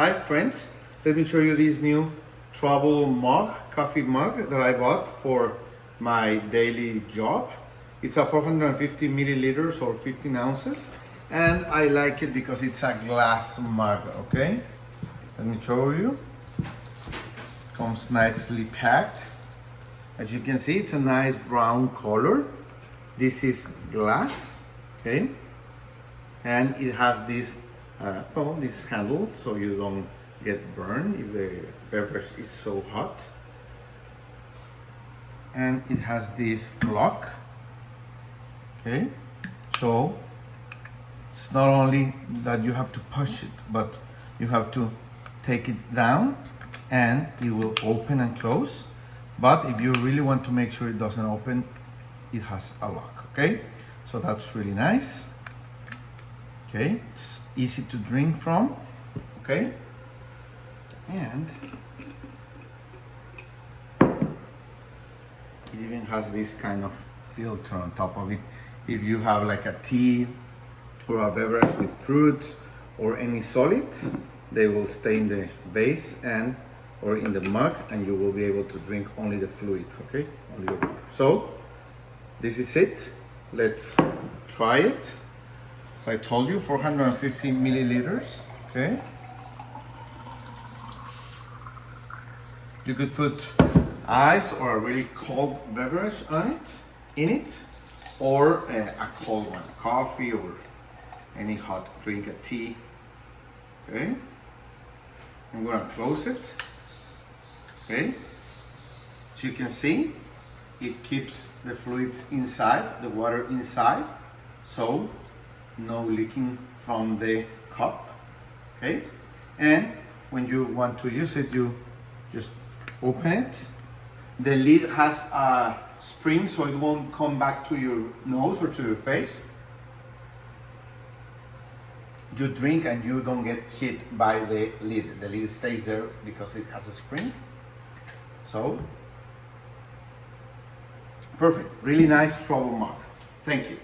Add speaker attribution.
Speaker 1: Hi friends, let me show you this new travel mug, coffee mug that I bought for my daily job. It's a 450 milliliters or 15 ounces and I like it because it's a glass mug, okay? Let me show you. Comes nicely packed. As you can see, it's a nice brown color. This is glass, okay? And it has this this handle so you don't get burned if the beverage is so hot. And it has this lock, okay? So it's not only that you have to push it, but you have to take it down and it will open and close. But if you really want to make sure it doesn't open, it has a lock, okay? So that's really nice. Okay, it's easy to drink from, okay? And it even has this kind of filter on top of it. If you have like a tea or a beverage with fruits or any solids, they will stay in the vase and or in the mug and you will be able to drink only the fluid, okay? Only the water. So this is it. Let's try it. So I told you 450 milliliters, okay? You could put ice or a really cold beverage in it, or a cold one, coffee or any hot drink, a tea, okay? I'm gonna close it, okay? As you can see, it keeps the fluids inside, the water inside, so no leaking from the cup, okay? And when you want to use it, you just open it. The lid has a spring so it won't come back to your nose or to your face. You drink and you don't get hit by the lid. The lid stays there because it has a spring. So, perfect, really nice travel mug. Thank you.